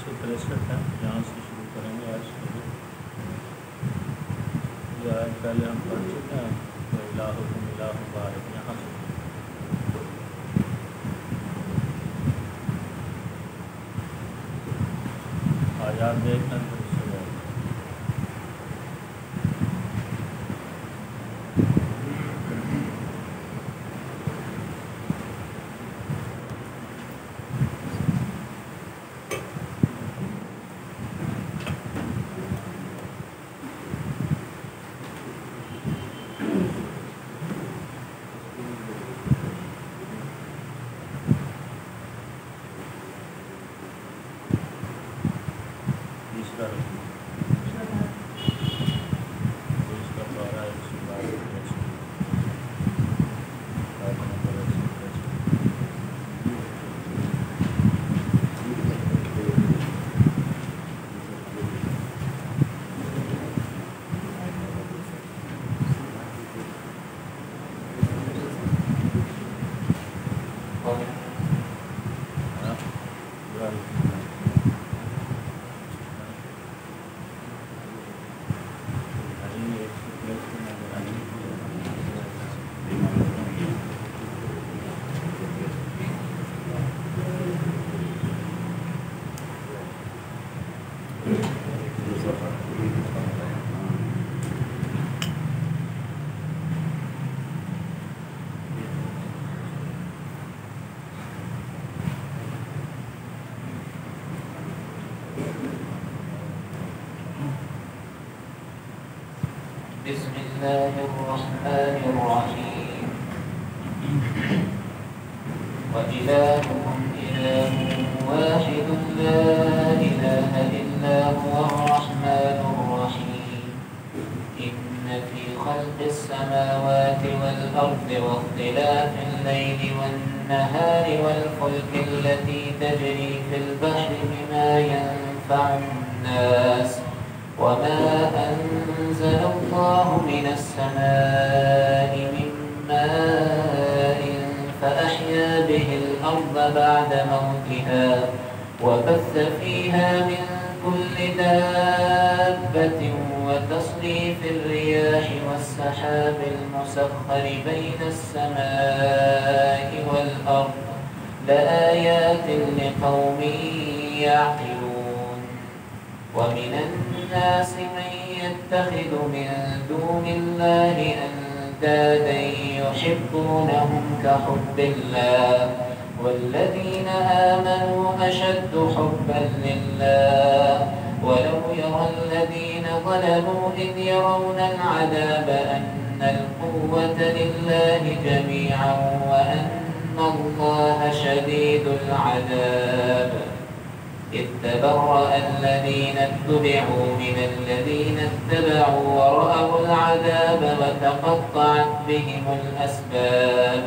63 ہے، یہاں سے شروع کریں گے آج کے لیے۔ یہ آج پہلے ہم پڑھ چکے ہیں، تو الہکم الہ واحد یہاں سے آیات دیکھیں تو اس سے بہت تیسرا رقم اس کا پارہ 112 آیت نمبر 183۔ بسم الله الرحمن الرحيم وإلهكم إله واحد لا إله إلا هو الرحمن الرحيم إن في خلق السماوات والأرض واختلاف الليل والنهار والفلك التي تجري في البحر بما ينفع الناس وما أنزل الله من السماء من ماء فأحيا به الأرض بعد موتها وبث فيها من كل دابة وتصريف الرياح والسحاب المسخر بين السماء والأرض لآيات لقوم يعقلون ومن الناس من يتخذ من دون الله أندادا يحبونهم كحب الله والذين آمنوا أشد حبا لله ولو يرى الذين ظلموا إذ يرون العذاب أن القوة لله جميعا وأن الله شديد العذاب إذ تبرأ الذين اتبعوا من الذين اتبعوا ورأوا العذاب وتقطعت بهم الأسباب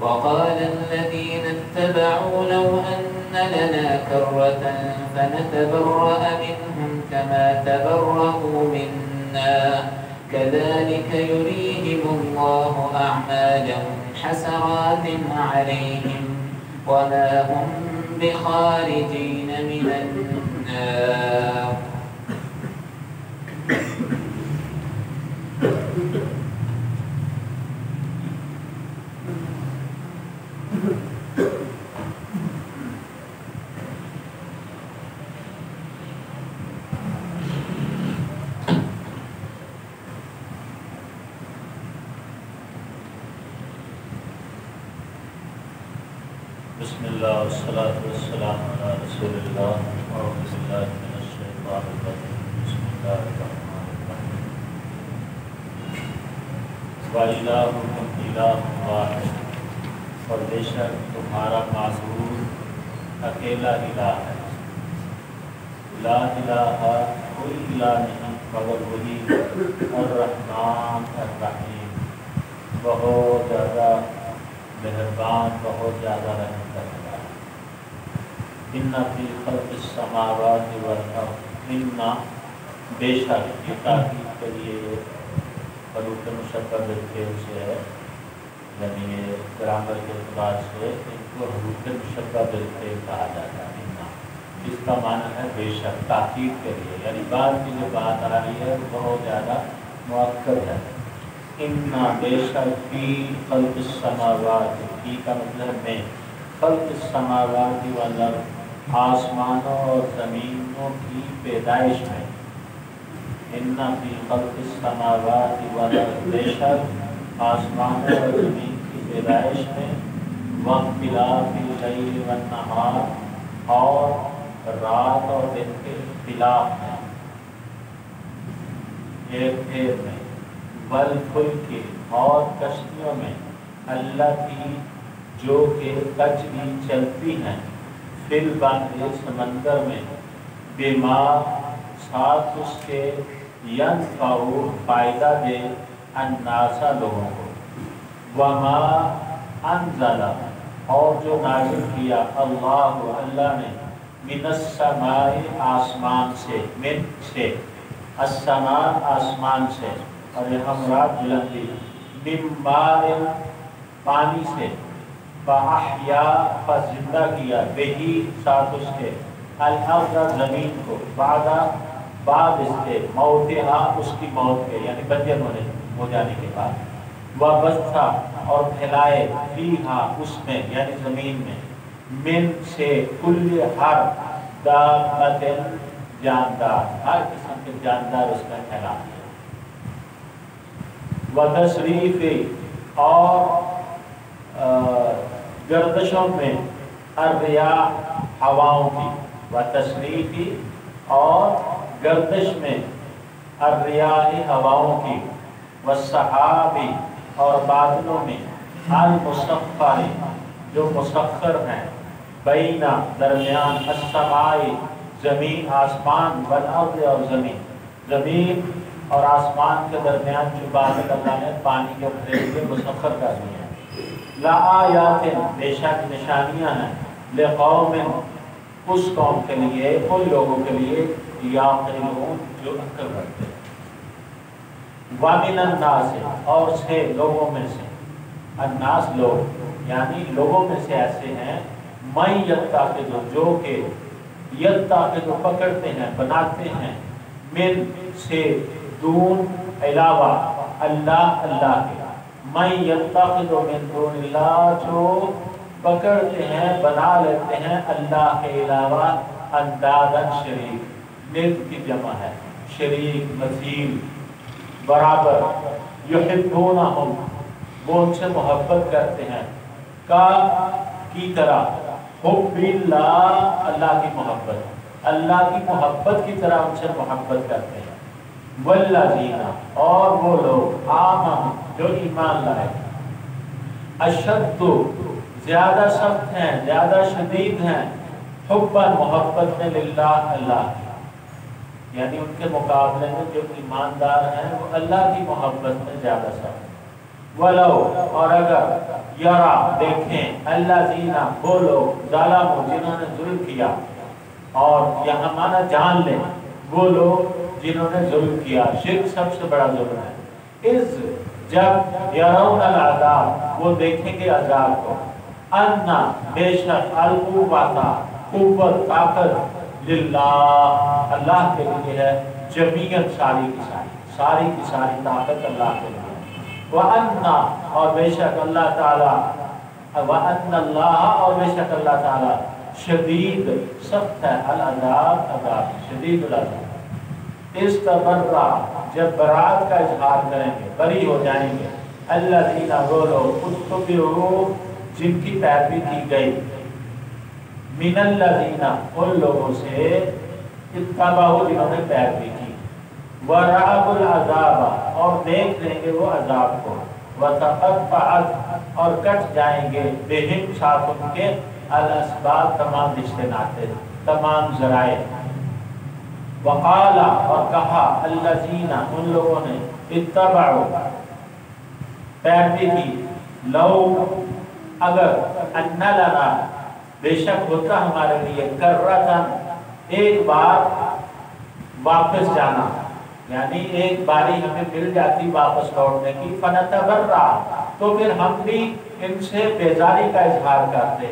وقال الذين اتبعوا لو أن لنا كرة فنتبرأ منهم كما تبرأوا منا كذلك يريهم الله أعمالهم حسرات عليهم وما هم بخارجين من النار بسم اللہ والصلاة والسلام علی رسول اللہ اعوذ باللہ من الشیطان الرجیم بسم اللہ الرحمن الرحیم وَإِلَٰهُكُمْ إِلَٰهٌ وَاحِدٌ اور بے شک تمہارا معبود اکیلا الہ ہے، لا الہ کوئی الہ نہیں مگر وہی الرحمن الرحیم، بہت زیادہ مہربان، بہت زیادہ رحم کرنے والا۔ ان فی خلق السماوات والارض، ان بے شک، یہ تاکید کے لیے حروف مشبہ بالفعل سے ہے، یعنی یہ گرامر کے اعتبار سے ان کو حروف مشبہ بالفعل کہا جاتا ہے۔ ان اس کا معنی ہے بے شک، تاکید کے لیے، یعنی بعد کی جو بات آ رہی ہے وہ بہت زیادہ مؤکد ہے۔ اِنَّا بے شک فی خلق السماوات، فی کا مطلب میں، خلق السماوات والارض، آسمانوں اور زمینوں کی پیدائش میں، اِنَّا فی خلق السماوات والارض، بے شک آسمانوں اور زمین کی پیدائش میں، واختلاف اللیل والنہار، اور رات اور دن کے اختلاف میں، ایک پھیر میں، والفلک، اور کشتیوں میں، اللاتی، جو کہ تجری چلتی ہیں، فی البحر، سمندر میں، بما، ساتھ اس کے، ینفع، فائدہ دے، الناس، لوگوں کو، وما انزل، اور جو نازل کیا، اللہ، اللہ نے، من السماء، آسمان سے، من سے، السماء، آسمان سے، اور یہاں مراد بلندی، من ماء، پانی سے، فاحیا، زندہ کیا، بہی، ساتھ اس کے، الارض، زمین کو، بعد اس کے، موتہا، اس کی موت کے، یعنی بنجر ہو جانے کے بعد، وبثا، اور پھیلائے، فیہا، اس میں، یعنی زمین میں، من سے، کل، ہر، دابۃ، جاندار، ہر قسم کے جاندار اس میں پھیلا دیا، وتصریف، اور گردشوں میں، الریاح، ہواؤں کی، وتصریف، اور گردش میں، الریاح، ہواؤں کی، والسحاب، اور بادلوں میں، المسخر، جو مسخر ہیں، بین، درمیان، السماء، زمین، آسمان، والارض، اور زمین، زمین اور آسمان کے درمیان جو بادل اللہ نے پانی کے ذریعے مسخر کر دیے ہیں، لآیات، بے شک نشانیاں ہیں، لقوم، اس قوم کے لیے، ان لوگوں کے لیے، یعقلون، جو عقل رکھتے ہیں، وَمِنَ النَّاسِ، اور سے، لوگوں میں سے، الناس، لوگ، یعنی لوگوں میں سے ایسے ہیں، مَن یتخذ، جو کہ یتخذ، پکڑتے ہیں، بناتے ہیں، من، سے، دون، علاوہ، اللہ، اللہ کے، مَن یتخذ من دون اللہ، جو پکڑتے ہیں، بنا لیتے ہیں اللہ کے علاوہ، اندادا، شریک، ند کی جمع ہے، شریک، مثیل، برابر، یحبونہم، وہ ان سے محبت کرتے ہیں، کی طرح، حب اللہ، اللہ کی محبت، اللہ کی محبت کی طرح ان سے محبت کرتے ہیں، والذین، اور وہ لوگ، آمنوا، جو ایمان لائے، اشد، زیادہ سخت ہیں، زیادہ شدید ہیں، حبا، محبت میں، للہ، اللہ کی، یعنی ان کے مقابلے میں جو ایماندار ہیں وہ اللہ کی محبت میں زیادہ سخت ہیں، ولو، اور اگر، یرا، دیکھیں، الذین، وہ لوگ، ظلموا، جنہوں نے ظلم کیا، اور یہاں مانا جان لیں، وہ لوگ جنہوں نے ظلم کیا، شرک سب سے بڑا ظلم ہے، اذ، جب، یرون العذاب، وہ دیکھیں گے عذاب کو، انا، بے شک، القوۃ، قوت، طاقت، للہ، اللہ کے لیے ہے، جمیعاً، ساری کی ساری طاقت اللہ کے لیے، وَأَنَّ، اور بے شک اللہ تعالیٰ، وَأَنَّ اللَّهَ، اور بے شک اللہ تعالیٰ، شدید، سخت ہے، العذاب، عذاب، شدید العذاب، استبرأ، جب برات کا اظہار کریں گے، بری ہو جائیں گے، الذین، وہ لوگ، اتبعوا، جن کی پیروی کی گئی، من الذین، ان لوگوں سے، اتبعوا، جنہوں نے پیروی کی، وَرَأَوُا الْعَذَابَ، اور دیکھ لیں گے وہ عذاب کو، وَتَقَطَّعَتْ، اور کٹ جائیں گے، بِهِمْ، ساتھ ان کے، الْأَسْبَابُ، تمام رشتے ناطے، تمام ذرائع، وَقَالَ، اور کہا، الَّذِينَ، ان لوگوں نے، اتبعوا، پیروی کی، لو، اگر، اَنَّ لَنَا، بے شک ہوتا ہمارے لیے، کرَّةً، ایک بار واپس جانا، یعنی ایک باری ہمیں مل جاتی واپس لوٹنے کی، فَنَتَبَرَّأَ، تو پھر ہم بھی ان سے بیزاری کا اظہار کرتے،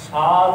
7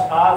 7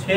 6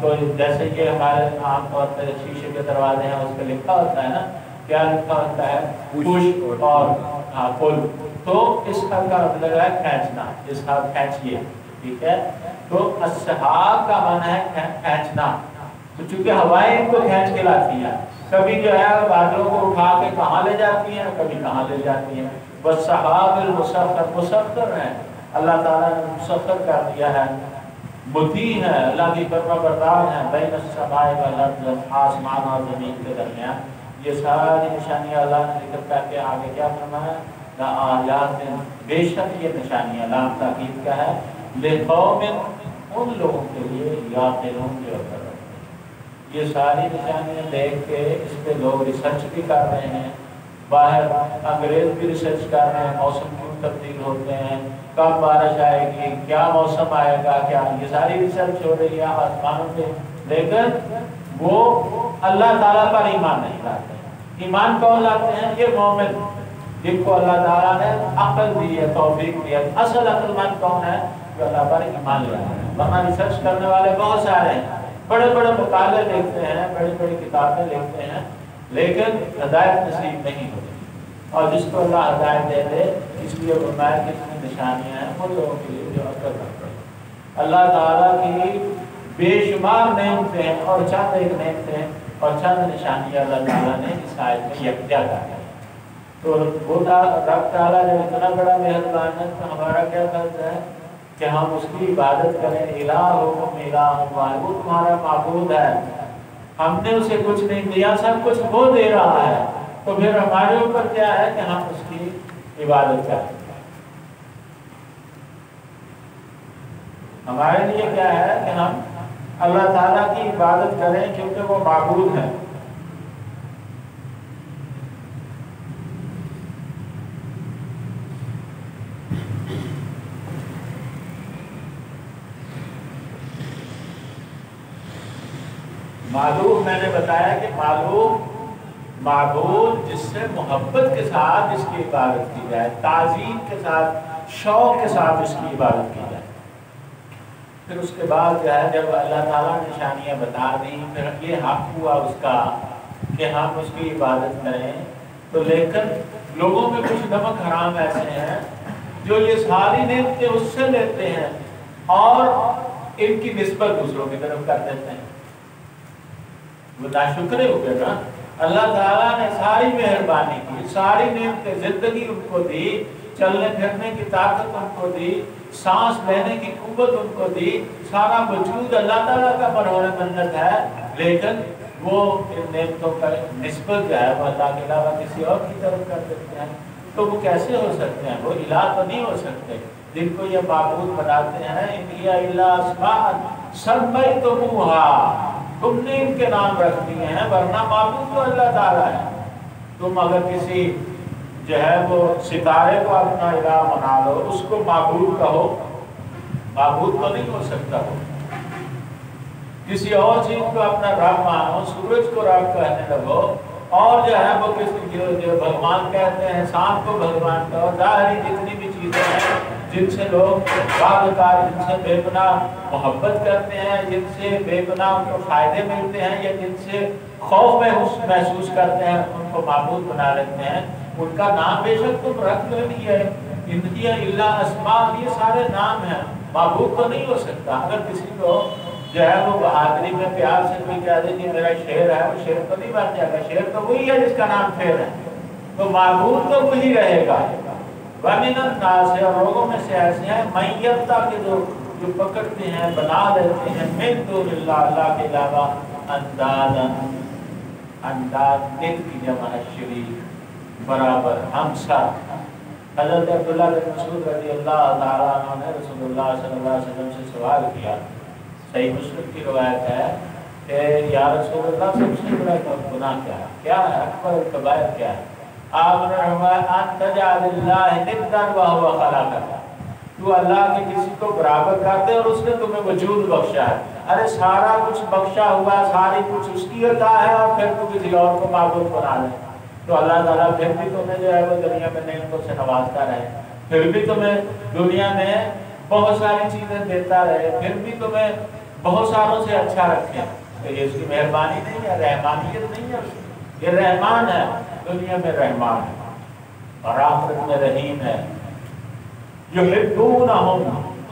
تو جیسے کہ ہمارے عام طور پہ شیشے کے دروازے ہیں اس پہ لکھا ہوتا ہے نا، کیا لکھا ہوتا ہے؟ پش اور پل. تو اس کا مطلب ہے کھینچنا، اس کا کھینچیے، ٹھیک ہے. تو السحاب کا معنی ہے کھینچنا. تو چونکہ ہوائیں ان کو کھینچ کے لاتی ہیں، کبھی جو ہے بادلوں کو اٹھا کے کہاں لے جاتی ہیں، کبھی کہاں لے جاتی ہیں. والسحاب المسخر، مسخر ہے اللہ تعالیٰ نے مسخر کر دیا ہے، مطیع ہے اللہ کی فرما بردار ہے. بین السماء والارض، آسمان اور زمین کے درمیان. یہ ساری نشانیاں اللہ نے ذکر کر کے آگے کیا فرمایا؟ لآیات، بے شک یہ نشانیاں، لام تاکید کا ہے، لقوم، ان لوگوں کے لیے، یعقلون جو کر رہے ہیں. یہ ساری نشانیاں دیکھ کے اس پہ لوگ ریسرچ بھی کر رہے ہیں، باہر انگریز بھی ریسرچ کر رہے ہیں، موسم کیوں تبدیل ہوتے ہیں، کب بارش آئے گی، کیا موسم آئے گا، کیا، یہ ساری ریسرچ ہو رہی ہے آسمانوں پہ. لیکن وہ اللہ تعالیٰ پر ایمان نہیں لاتے. ایمان کون لاتے ہیں؟ یہ مومن جن کو اللہ تعالیٰ نے عقل دی ہے، توفیق دی ہے. اصل عقل مند کون ہے؟ جو اللہ پر ایمان لاتا ہے. ورنہ ریسرچ کرنے والے بہت سارے ہیں، بڑے بڑے مقالے لکھتے ہیں، بڑی بڑی کتابیں لکھتے ہیں، لیکن ہدایت نصیب نہیں ہوتی. اور جس کو اللہ ہدایت دے دے، اس لیے فرمایا کہ اس میں نشانیاں ہیں وہ لوگوں کے لیے جو عقل رکھتے ہیں. اللہ تعالیٰ کی بے شمار نعمتیں ہیں، اور چند ایک نعمتیں ہیں اور چند نشانیاں اللہ تعالیٰ نے اس آیت میں یکجا کر دیا. تو وہ رب تعالیٰ جب اتنا بڑا مہربان ہے تو ہمارا کیا فرض ہے کہ ہم اس کی عبادت کریں. الہکم الہ واحد، وہ تمہارا معبود ہے، ہم نے اسے کچھ نہیں دیا، سب کچھ وہ دے رہا ہے. تو پھر ہمارے اوپر کیا ہے کہ ہم اس کی عبادت کریں. ہمارے لیے کیا ہے کہ ہم اللہ تعالیٰ کی عبادت کریں کیونکہ وہ معبود ہے. معلوم، میں نے بتایا کہ معبود جس سے محبت کے ساتھ اس کی عبادت کی جائے، تعظیم کے ساتھ، شوق کے ساتھ اس کی عبادت کی جائے. پھر اس کے بعد جو ہے جب اللہ تعالیٰ نے نشانیاں بتا دیں، پھر یہ حق ہوا اس کا کہ ہم اس کی عبادت کریں. تو لیکن لوگوں میں کچھ نمک حرام ایسے ہیں جو یہ ساری نعمتیں اس سے لیتے ہیں اور ان کی نسبت دوسروں کی طرف کر دیتے ہیں. وہ ناشکرے ہو گئے نا. اللہ تعالیٰ نے ساری مہربانی کی، ساری نعمتیں، زندگی ان کو دی، چلنے پھرنے کی طاقت ان کو دی، سانس لینے کی قوت ان کو دی، سارا وجود اللہ تعالیٰ کا بنور منت ہے. لیکن وہ ان نعمتوں کا نسبت جو ہے وہ اللہ کے علاوہ کسی اور کی طرف کر دیتے ہیں. تو وہ کیسے ہو سکتے ہیں؟ وہ الہ تو نہیں ہو سکتے جن کو یہ معبود بناتے ہیں. ان ہی الا اسماء سمیتموہا، تم نے ان کے نام رکھ دیے ہیں، ورنہ معبود تو اللہ تعالیٰ ہے. تم اگر کسی جو ہے وہ ستارے کو اپنا الہ بنا لو، اس کو معبود کہو، معبود تو نہیں ہو سکتا. ہو کسی اور چیز کو اپنا رب مانو، سورج کو رب کہنے لگو، اور جو ہے وہ کسی جو بھگوان کہتے ہیں، سانپ کو بھگوان کہو. ظاہری جتنی بھی چیزیں ہیں جن سے لوگ باغکار، جن سے بے پناہ محبت کرتے ہیں، جن سے بے پناہ ان کو فائدے ملتے ہیں، یا جن سے خوف محسوس کرتے ہیں، ان کو معبود بنا لیتے ہیں. ان کا نام بے شک تم رکھ لو، نہیں ہے انہی الا اسماء، یہ سارے نام ہیں، معبود تو نہیں ہو سکتا. اگر کسی کو جو ہے وہ بہادری میں پیار سے کوئی کہہ دے کہ میرا شعر ہے، وہ شعر تو نہیں بن جائے گا. شعر تو وہی ہے جس کا نام شعر ہے، تو معبود تو وہی رہے گا. وَمِنَ النَّاسِ، اور لوگوں میں سے ایسے ہیں، مَن يَتَّخِذُ، جو پکڑتے ہیں، بنا لیتے ہیں، مِن دُونِ اللَّهِ، اللہ کے علاوہ، انداداً، انداد دل کی جمع ہے، شریک، برابر، ہمسر. حضرت عبداللہ بن مسعود رضی اللہ تعالیٰ عنہ نے رسول اللہ صلی اللہ علیہ وسلم سے سوال کیا، صحیح مسلم کی روایت ہے کہ یا رسول اللہ سب سے بڑا گناہ کیا ہے؟ کیا ہے اکبر کبائر کیا ہے؟ آپ نے فرمایا ان تجعل اللہ ندا وهو خلقک، تو اللہ کے کسی کو برابر کر دے اور اس نے تمہیں وجود بخشا ہے. ارے سارا کچھ بخشا ہوا، ساری کچھ اس کی عطا ہے، اور پھر تو کسی اور کو معبود بنا لے. تو اللہ تعالیٰ پھر بھی تمہیں جو ہے وہ دنیا میں نعمتوں سے نوازتا رہے، پھر بھی تمہیں دنیا میں بہت ساری چیزیں دیتا رہے پھر بھی تمہیں بہت ساروں سے اچھا رکھے، تو یہ اس کی مہربانی نہیں ہے، رحمانیت نہیں ہے، یہ رحمان ہے، دنیا میں رحمان ہے اور آخرت میں رحیم ہے۔ یحبونہم،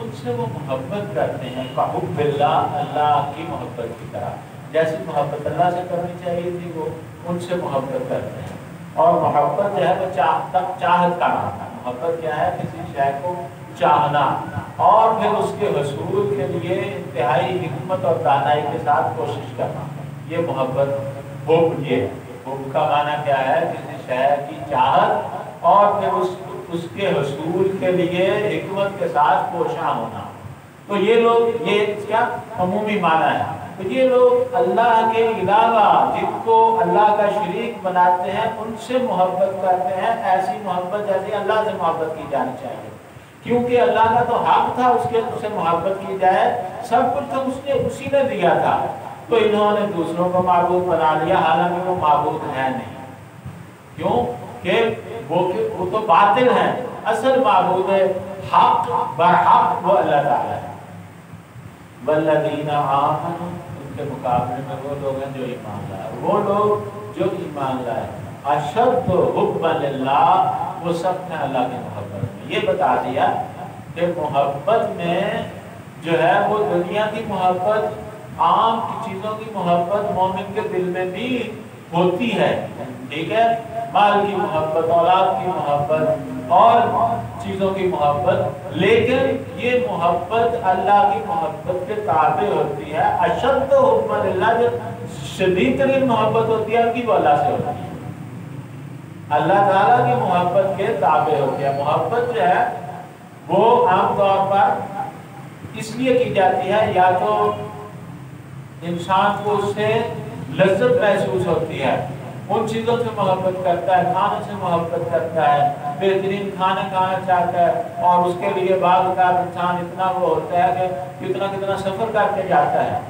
ان سے وہ محبت کرتے ہیں، کحب اللہ، اللہ کی محبت کی طرح، جیسی محبت اللہ سے کرنی چاہیے تھی وہ ان سے محبت کرتے ہیں۔ اور محبت جو ہے وہ چاہت کا نام ہے۔ محبت کیا ہے؟ کسی شے کو چاہنا اور پھر اس کے حصول کے لیے انتہائی حکمت اور دانائی کے ساتھ کوشش کرنا، یہ محبت حب یہ ہے۔ حب کا معنی کیا ہے؟ کسی شے کی چاہت اور پھر اس کے حصول کے لیے حکمت کے ساتھ کوشاں ہونا۔ تو یہ لوگ، یہ کیا عمومی معنی ہے، تو یہ لوگ اللہ کے علاوہ جن کو اللہ کا شریک بناتے ہیں ان سے محبت کرتے ہیں، ایسی محبت جیسے اللہ سے محبت کی جانی چاہیے، کیونکہ اللہ کا تو حق تھا اس سے محبت کی جائے، سب کچھ تو اسی نے دیا تھا، تو انہوں نے دوسروں کو معبود بنا لیا، حالانکہ وہ معبود ہے نہیں۔ کیوں کہ وہ تو باطل ہیں، اصل معبود حق برحق وہ اللہ تعالیٰ ہے۔ والذین آمنوا، ان کے مقابلے میں وہ لوگ ہیں جو ایمان لائے، وہ لوگ جو ایمان لائے، اشد حبا للہ، وہ سب ہیں اللہ کی محبت میں۔ یہ بتا دیا کہ محبت میں جو ہے وہ دنیا کی محبت، عام کی چیزوں کی محبت مومن کے دل میں بھی ہوتی ہے، ٹھیک ہے، مال کی محبت، اولاد کی محبت اور چیزوں کی محبت، لیکن یہ محبت اللہ کی محبت کے تابع ہوتی ہے۔ اشد حب اللہ، جو شدید ترین محبت ہوتی ہے ان کی وہ اللہ سے ہوتی ہے، اللہ تعالیٰ کی محبت کے تابع ہوتی ہے۔ محبت جو ہے وہ عام طور پر اس لیے کی جاتی ہے، یا تو انسان کو اس سے لذت محسوس ہوتی ہے، ان چیزوں سے محبت کرتا ہے، کھانے سے محبت کرتا ہے، بہترین کھانے کھانا چاہتا ہے، اور اس کے لیے بعض اوقات انسان اتنا وہ ہوتا ہے کہ کتنا سفر کر کے جاتا ہے،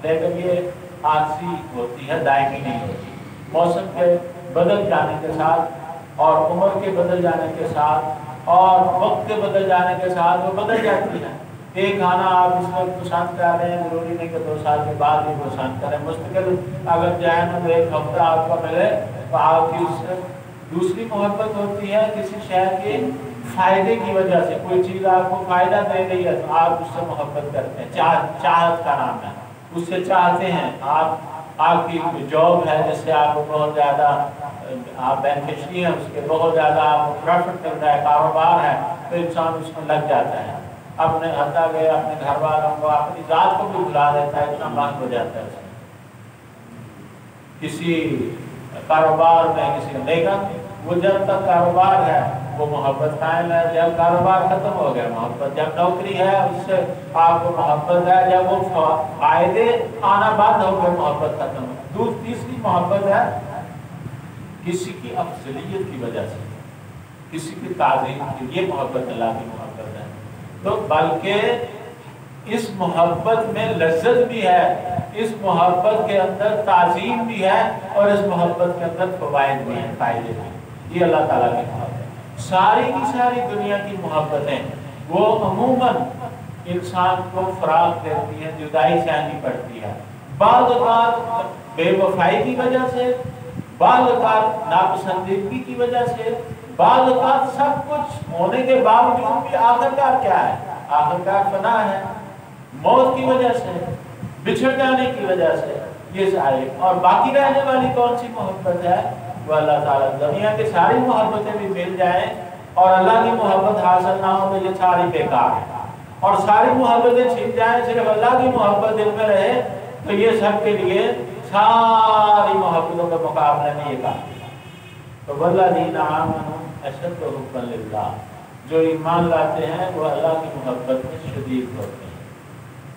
لیکن یہ عارضی ہوتی ہے، دائمی نہیں ہوتی۔ موسم کے بدل جانے کے ساتھ اور عمر کے بدل جانے کے ساتھ اور وقت کے بدل جانے کے ساتھ وہ بدل جاتی ہے۔ ایک کھانا آپ اس وقت پسند کر رہے ہیں، ضروری نہیں کہ 2 سال کے بعد بھی پسند کریں، مستقل اگر جائیں تو ایک ہفتہ آپ کو ملے تو آپ کی اس سے دوسری محبت ہوتی ہے کسی شے کے فائدے کی وجہ سے، کوئی چیز آپ کو فائدہ دے رہی ہے تو آپ اس سے محبت کرتے ہیں، چاہت کا نام ہے، اس سے چاہتے ہیں۔ آپ کی جاب ہے جس سے آپ کو بہت زیادہ آپ بینیفیشری ہیں، اس کے بہت زیادہ آپ کو پروفٹ مل رہا ہے، کاروبار ہے، تو انسان اس میں لگ جاتا ہے، اپنے حتیٰ کہ اپنے گھر والوں کو، اپنی ذات کو بھی بھلا دیتا ہے، اتنا مست ہو جاتا ہے کسی کاروبار میں کسی نے دیکھا، وہ جب تک کاروبار ہے وہ محبت قائم ہے، جب کاروبار ختم ہو گیا محبت، جب نوکری ہے اس سے آپ کو محبت ہے، جب وہ فائدے آنا بند ہو گئے محبت ختم ہو۔ تیسری محبت ہے کسی کی افضلیت کی وجہ سے، کسی کی تعظیم کی، یہ محبت اللہ کی محبت ہے۔ تو بلکہ اس محبت میں لذت بھی ہے، اس محبت کے اندر تعظیم بھی ہے، اور اس محبت کے اندر فوائد بھی ہیں، فائدے بھی۔ یہ اللہ تعالیٰ کی محبت ہے۔ ساری کی ساری دنیا کی محبتیں وہ عموماً انسان کو فراغ دیتی ہیں، جدائی سہنی پڑتی ہے، بعض اوقات بے وفائی کی وجہ سے، بعض اوقات ناپسندیدگی کی وجہ سے، بعض اوقات سب کچھ ہونے کے باوجود بھی آخرکار کیا ہے؟ آخرکار فنا ہے، موت کی وجہ سے، بچھڑ جانے کی وجہ سے، یہ سارے۔ اور باقی رہنے والی کون سی محبت ہے؟ وہ اللہ تعالیٰ۔ دنیا کی ساری محبتیں بھی مل جائیں اور اللہ کی محبت حاصل نہ ہو تو یہ ساری بیکار ہے، اور ساری محبتیں چھن جائیں صرف اللہ کی محبت دل میں رہے تو یہ سب کے لیے ساری محبتوں کے مقابلے میں یہ کافی ہے۔ تو والذین آمنوا اشد حبا للہ، جو ایمان لاتے ہیں وہ اللہ کی محبت میں شدید ہوتے ہیں،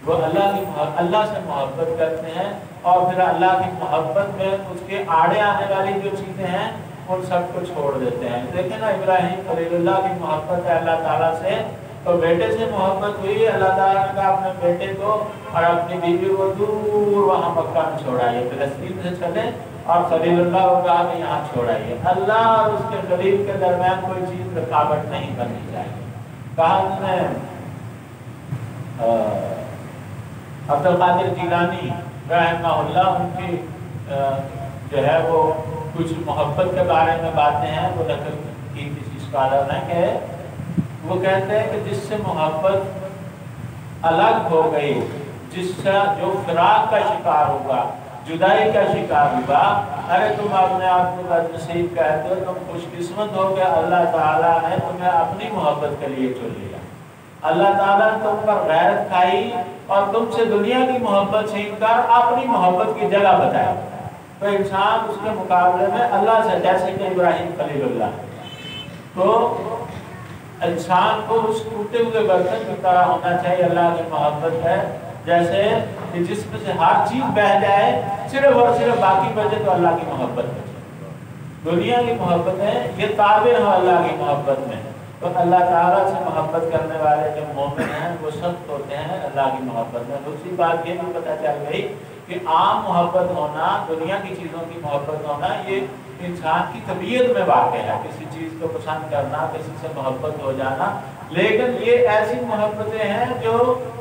وہ اللہ سے محبت کرتے ہیں، اور پھر اللہ کی محبت میں اس کے آڑے آنے والی جو چیزیں ہیں ان سب کو چھوڑ دیتے ہیں۔ دیکھیں نا، ابراہیم خلیل اللہ کی محبت ہے اللہ تعالیٰ سے، تو بیٹے سے محبت ہوئی، اللہ تعالیٰ نے کہا اپنے بیٹے کو اور اپنی بیوی کو دور وہاں مکہ میں چھوڑائیے، فلسطین سے چلے، اور خلیل اللہ کو کہا کہ یہاں چھوڑائیے۔ اللہ اور اس کے خلیل کے درمیان کوئی چیز رکاوٹ نہیں بننی چاہیے۔ کہا عبد القادر جیلانی رحمہ اللہ، ان کی جو ہے وہ کچھ محبت کے بارے میں باتیں ہیں، وہ نقل کی کسی اسکالر نے کہ وہ کہتے ہیں کہ جس سے محبت الگ ہو گئی، جس کا جو فراق کا شکار ہوگا، جدائی کا شکار ہوگا، ارے تم اپنے آپ کو بد نصیب کہتے ہو، تم خوش قسمت ہو کہ اللہ تعالیٰ نے تمہیں اپنی محبت کے لیے چن لیا۔ اللہ تعالیٰ نے تم پر غیرت کھائی اور تم سے دنیا کی محبت چھین کر اپنی محبت کی جگہ بتائی۔ تو انسان اس کے مقابلے میں اللہ سے، جیسے کہ ابراہیم خلیل اللہ، تو انسان کو اس ٹوٹے ہوئے برتن کی طرح ہونا چاہیے۔ اللہ کی محبت ہے جیسے کہ جس میں سے ہر چیز بہ جائے، صرف اور صرف باقی بچے تو اللہ کی محبت بچے۔ دنیا کی محبتیں یہ تابع ہو اللہ کی محبت میں، تو اللہ تعالیٰ سے محبت کرنے والے جو مومن ہیں وہ سخت ہوتے ہیں اللہ کی محبت میں۔ دوسری بات یہ بھی پتہ چل گئی کہ عام محبت ہونا، دنیا کی چیزوں کی محبت ہونا، یہ انسان کی طبیعت میں واقع ہے، کسی چیز کو پسند کرنا، کسی سے محبت ہو جانا، لیکن یہ ایسی محبتیں ہیں جو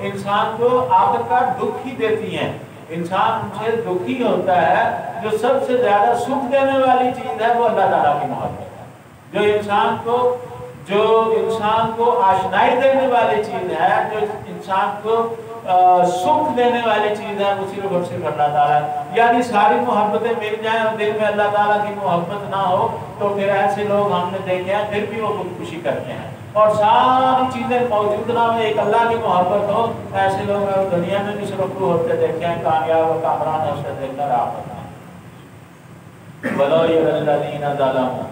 انسان کو آخرکار دکھ ہی دیتی ہیں۔ انسان ان سے دکھی ہوتا ہے۔ جو سب سے زیادہ سکھ دینے والی چیز ہے وہ اللہ تعالیٰ کی محبت ہے۔ جو انسان کو آشنائی دینے والی چیز ہے، جو انسان کو سکھ دینے والی چیز ہے، وہ صرف اور صرف اللہ تعالیٰ ہے۔ یعنی ساری محبتیں مل جائیں اور دل میں اللہ تعالیٰ کی محبت نہ ہو تو پھر ایسے لوگ ہم نے دیکھے ہیں پھر بھی وہ خودکشی کرتے ہیں، اور ساری چیزیں موجود نہ ہو، ایک اللہ کی محبت ہو، ایسے لوگ دنیا میں بھی سرخرو ہوتے دیکھے ہیں، کامیاب و کامران ہوتے دیکھ کر آپ بلو الذین ظلموا،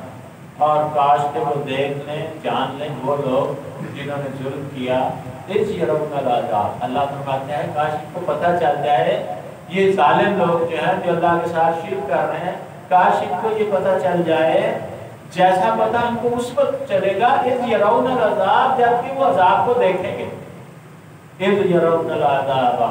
اور کاش کہ وہ دیکھ لیں، جان لیں وہ لوگ جنہوں نے ظلم کیا، اس یرون العذاب، اللہ فرماتے ہیں کاش ان کو پتہ چل جائے، یہ ظالم لوگ جو ہیں جو اللہ کے ساتھ شرک کر رہے ہیں، کاش ان کو یہ پتہ چل جائے جیسا پتہ ان کو اس وقت چلے گا اذ یرون العذاب، جبکہ وہ عذاب کو دیکھیں گے، اذ یرون العذاب،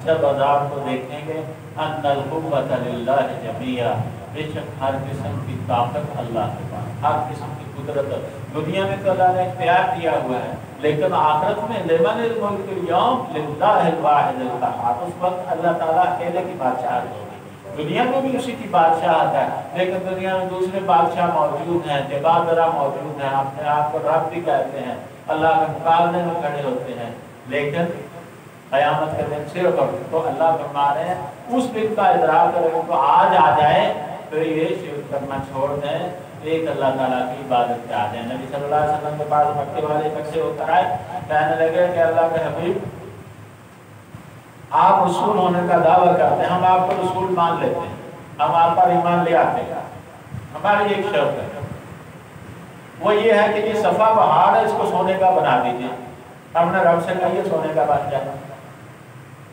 جب عذاب کو دیکھیں گے، ان القوۃ للہ جمیعا، بے شک ہر قسم کی طاقت اللہ کے پاس، ہر قسم کی قدرت دنیا میں تو اللہ نے اختیار دیا ہوا ہے، لیکن آخرت میں لمن الملک اليوم للہ الواحد القہار، اس وقت اللہ تعالیٰ اکیلے کی بادشاہت ہوگی۔ دنیا میں بھی اسی کی بادشاہت ہے، لیکن دنیا میں دوسرے بادشاہ موجود ہیں، جبابرہ موجود ہیں، اپنے آپ کو رب بھی کہتے ہیں، اللہ کے مقابلے میں کھڑے ہوتے ہیں، لیکن قیامت کے دن صرف اور تو اللہ فرما رہے ہیں اس دن کا ادراک اگر ان کو آج آ جائے تو یہ شرک کرنا چھوڑ دیں، ایک اللہ تعالیٰ کی عبادت پہ آ جائیں۔ نبی صلی اللہ علیہ وسلم کے پاس مکے والے اکٹھے ہو کر آئے، کہنے لگے کہ اللہ کے حبیب آپ رسول ہونے کا دعویٰ کرتے ہیں، ہم آپ کو رسول مان لیتے ہیں، ہم آپ پر ایمان لے آتے ہیں، ہماری ایک شرط ہے، وہ یہ ہے کہ یہ صفا پہاڑ ہے، اس کو سونے کا بنا دیجیے۔ ہم نے رب سے کہا یہ سونے کا بن جائے،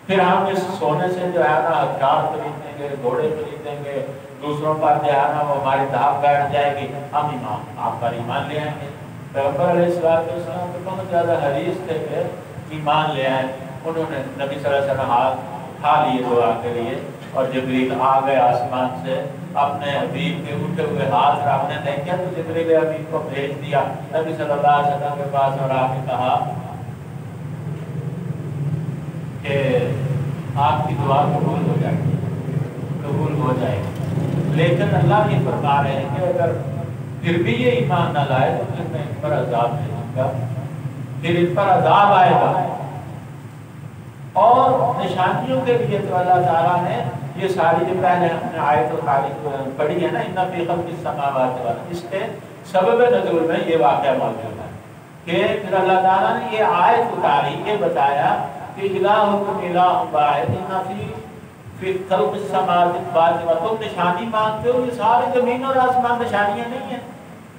پھر ہم اس سونے سے جو ہے نا ہتھیار خریدیں گے، گھوڑے خریدیں گے، دوسروں پر جو ہے نا وہ ہماری دھاپ بیٹھ جائے گی، ہم ایمان آپ پر ایمان لے آئیں گے۔ پیغمبر علیہ السلام تو بہت زیادہ حریص تھے کہ ایمان لے آئیں، انہوں نے نبی صلی اللہ علیہ وسلم ہاتھ اٹھا لیے دعا کے لیے، اور جبریل آ گئے آسمان سے، اپنے حبیب کے اٹھے ہوئے ہاتھ رب نے دیکھا تو جبریل حبیب کو بھیج دیا نبی صلی اللہ علیہ وسلم کے پاس، اور آ کے کہا کہ آپ کی دعا قبول ہو جائے گی، قبول ہو جائے گی، لیکن اللہ یہ فرما رہے ہیں کہ اگر پھر بھی یہ ایمان نہ لائے تو پھر میں ان پر عذاب دے دوں گا، پھر ان پر عذاب آئے گا۔ اور نشانیوں کے لیے تو اللہ تعالیٰ نے یہ ساری جو پہلے ہم نے آیت و تاریخ پڑھی ہے نا، ان فی خلق السماوات والارض، اس کے سبب نزول میں یہ واقعہ موجود ہے کہ پھر اللہ تعالیٰ نے یہ آیت اتاری، یہ بتایا کہ الہکم الہ واحد ان فی خلق السماوات والارض، تم نشانی مانگتے ہو، یہ سارے زمین اور آسمان نشانیاں نہیں ہیں،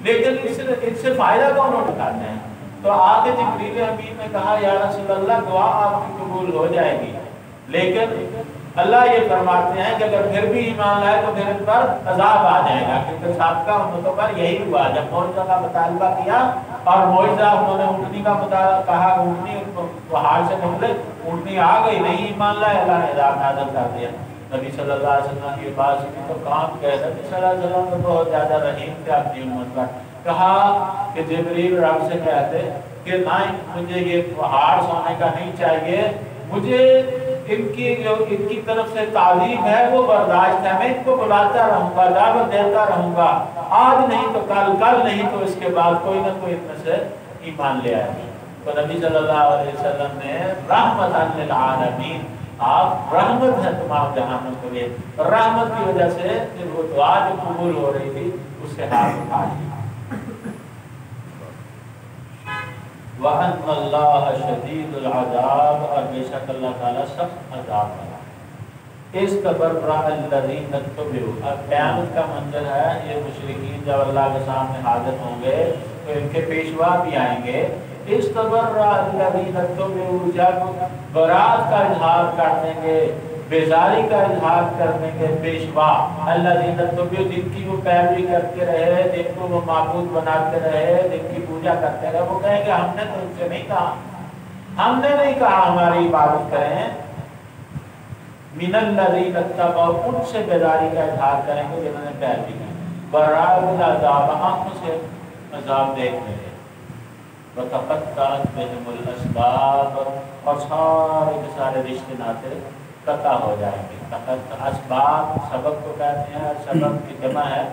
لیکن اس سے فائدہ کون اٹھاتے ہیں؟ تو آگے جبریل امین نے کہا یا رسول اللہ دعا آپ کی قبول ہو جائے گی، لیکن اللہ یہ فرماتے ہیں کہ اگر پھر بھی ایمان لائے تو پھر ان پر عذاب آ جائے گا، کیونکہ سابقہ امتوں پر یہی ہوا، جب معجزہ کا مطالبہ کیا اور معجزہ انہوں نے اونٹنی کا مطالبہ کہا، اونٹنی پہاڑ سے نکلے، اونٹنی آ گئی، نہیں ایمان لائے، اللہ نے عذاب نازل کر دیا۔ نبی صلی اللہ علیہ وسلم کی بات سنی تو کام کہہ رہے، نبی صلی اللہ علیہ وسلم تو بہت زیادہ رحیم تھے اپنی امت پر، کہا کہ جبریل رب سے کہتے کہ نہیں مجھے یہ پہاڑ سونے کا نہیں چاہیے، مجھے ان کی طرف سے تعلیم ہے وہ برداشت ہے، میں ان کو بلاتا رہوں گا، دعوت دیتا رہوں گا، آج نہیں تو کل، کل نہیں تو اس کے بعد کوئی نہ کوئی ان میں سے ایمان لے آئے۔ تو نبی صلی اللہ علیہ وسلم نے رحمت للعالمین، آپ رحمت ہے تمام جہانوں کے لیے، رحمت کی وجہ سے وہ دعا جو قبول ہو رہی تھی اس سے ہاتھ اٹھا لیا۔ وَأَنَّ اللَّهَ شَدِيدُ الْعَذَابِ، اور بے شک اللہ تعالیٰ سخت عذاب والا ہے۔ اِسْتَبَرَّأَ الَّذِينَ اتَّبَعُوا، اب قیامت کا منظر ہے، یہ مشرکین جب اللہ کے سامنے حاضر ہوں گے تو ان کے پیشوا بھی آئیں گے۔ اِسْتَبَرَّأَ الَّذِينَ اتَّبَعُوا، جب برات کا اظہار کر دیں گے، بیزاری کا اظہار کر دیں گے پیشوا، الَّذِينَ اتَّبَعُوا، جن کی وہ پیروی کرتے رہے، جن کو وہ معبود بناتے رہے، جن کی پوجا کرتے رہے، وہ کہیں گے ہم نے تو ان سے نہیں کہا، ہم نے نہیں کہا ہماری عبادت کریں۔ مِنَ الَّذِينَ اتَّبَعُوا، ان سے بیزاری کا اظہار کریں گے جنہوں نے پیروی کی۔ وَرَأَوُا الْعَذَابَ، آنکھوں سے عذاب دیکھ لیں گے۔ وَتَقَطَّعَتْ بِهِمُ الْأَسْبَابُ، اور سارے کے سارے رشتے ناطے قطع ہو جائیں گے۔ اسباب سبب کو کہتے ہیں، سبب کی جمع ہے،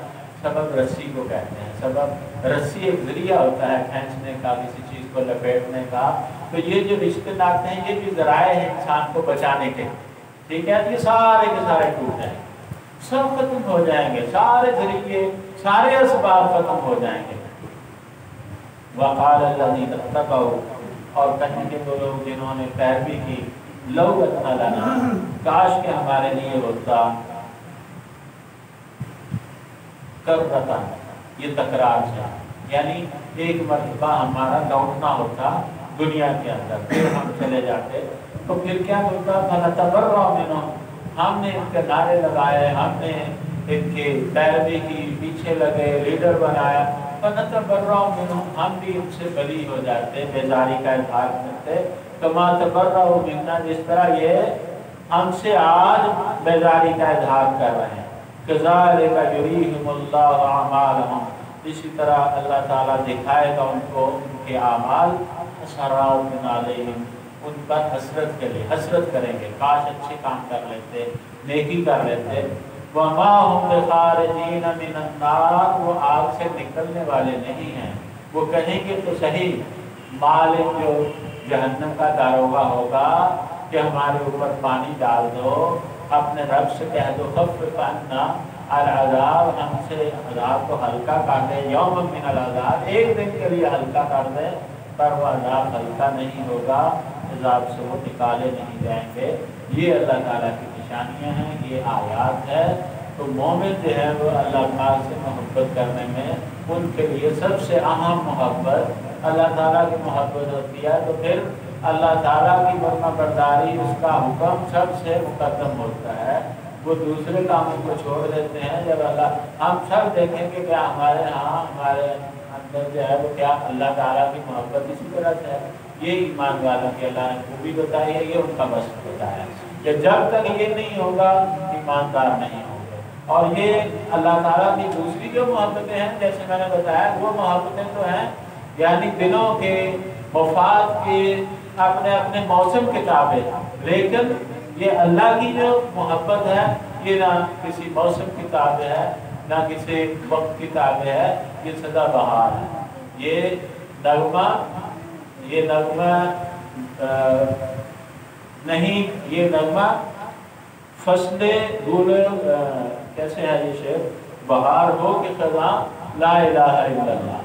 سبب رسی کو کہتے ہیں۔ سبب رسی ایک ذریعہ ہوتا ہے کھینچنے کا، کسی چیز کو لپیٹنے کا، تو یہ جو رشتے ناطے ہیں یہ بھی ذرائع ہیں انسان کو بچانے کے، ٹھیک ہے، یہ سارے کے سارے ٹوٹ جائیں گے، سب ختم ہو جائیں گے، سارے ذریعے، سارے اسباب ختم ہو جائیں گے۔ وَقَالَ الَّذِينَ اتَّقَوْا، اور کہیں گے وہ لوگ جنہوں نے پیروی کی، لَوْ أَنَّ لَنَا، کاش کہ ہمارے لیے ہوتا، کرتا، یہ تکرار ہے، یعنی ایک مرتبہ ہمارا لوٹنا ہوتا دنیا کے اندر، پھر ہم چلے جاتے تو پھر کیا ہوتا، فَنَتَبَرَّأُ مِنْهُمْ، ہم نے ان کے نعرے لگائے، ہم نے ان کے پیروی کی، پیچھے لگے، لیڈر بنایا، فَنَتَبَرَّأُ مِنْهُمْ، ہم بھی ان سے بری ہو جاتے، بیزاری کا اظہار کرتے، كَمَا تَبَرَّأُوا مِنَّا، جس طرح یہ ہم سے آج بیزاری کا اظہار کر رہے ہیں۔ كَذَلِكَ يُرِيهِمُ اللَّهُ أَعْمَالَهُمْ، اسی طرح اللہ تعالیٰ دکھائے گا ان کو ان کے اعمال، حسرات علیہم، ان پر حسرت کے لیے، حسرت کریں گے، کاش اچھے کام کر لیتے، نیکی کر لیتے۔ وَمَا هُمْ بِخَارِجِينَ مِنَ النَّارِ، وہ آگ سے نکلنے والے نہیں ہیں۔ وہ کہیں گے تو صحیح، مالک جو جہنم کا داروغہ ہوگا کہ ہمارے اوپر پانی ڈال دو، اپنے رب سے کہہ دو خفف عنا العذاب، ہم سے عذاب کو ہلکا کر دے، یوم من العذاب، ایک دن کے لیے ہلکا کر دے، پر وہ عذاب ہلکا نہیں ہوگا، عذاب سے وہ نکالے نہیں جائیں گے۔ یہ اللہ تعالیٰ کی نشانیاں ہیں، یہ آیات ہے۔ تو مومن جو ہے وہ اللہ پاک سے محبت کرنے میں ان کے لیے سب سے اہم محبت اللہ تعالیٰ کی محبت ہوتی ہے، تو پھر اللہ تعالیٰ کی فرما برداری، اس کا حکم سب سے مقدم ہوتا ہے۔ وہ دوسرے کاموں کو چھوڑ دیتے ہیں۔ جب ہم سب دیکھیں کہ کیا ہمارے ہاں ہمارے اندر جو ہے وہ کیا اللہ تعالیٰ کی محبت اسی طرح سے ہے، یہ ایمان والوں کی اللہ نے خوبی بتائی ہے، یہ ان کا بس بتایا ہے کہ جب تک یہ نہیں ہوگا ایماندار نہیں ہوں گے۔ اور یہ اللہ تعالیٰ کی دوسری جو محبتیں ہیں، جیسے میں نے بتایا، وہ محبتیں تو ہیں یعنی دلوں کے مفاد کے اپنے اپنے موسم کے تابع، لیکن یہ اللہ کی جو محبت ہے یہ نہ کسی موسم کی تابع ہے، نہ کسی وقت کی تابع ہے، یہ سدا بہار ہے۔ یہ نغمہ نہیں، یہ نغمہ فصل گل، کیسے ہے یہ شعر، بہار ہو کہ خزاں لا الہ الا اللہ،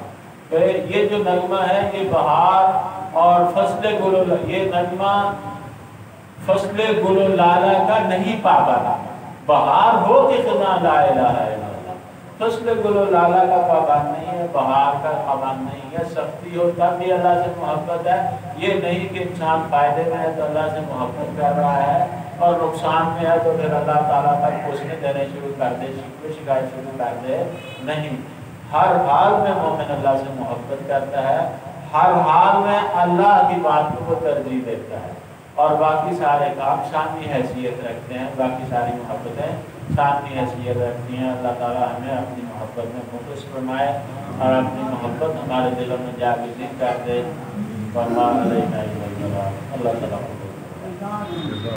یہ جو نغمہ ہے یہ بہار اور فصل گل، یہ نغمہ فصل گل و لالہ کا نہیں پابند، بہار ہو کہ خزاں لا الہ الا اللہ، فصل گل و لالہ کا پابند نہیں ہے، بہار کا پابند نہیں ہے، سختی ہو تب بھی اللہ سے محبت ہے، یہ نہیں کہ انسان فائدے میں ہے تو اللہ سے محبت کر رہا ہے اور نقصان میں ہے تو پھر اللہ تعالیٰ تک پوچھنے دینے شروع کر دے، شکوے شکایت شروع کر دے، نہیں، ہر حال میں مومن اللہ سے محبت کرتا ہے، ہر حال میں اللہ کی بات کو ترجیح دیتا ہے، اور باقی سارے کام ثانی حیثیت رکھتے ہیں، باقی ساری محبتیں ثانی حیثیت رکھتی ہیں۔ اللہ تعالیٰ ہمیں اپنی محبت میں مخلص فرمائے اور اپنی محبت ہمارے دلوں میں جاگزی کر دے. فرما علینا البلاغ. اللہ تعالیٰ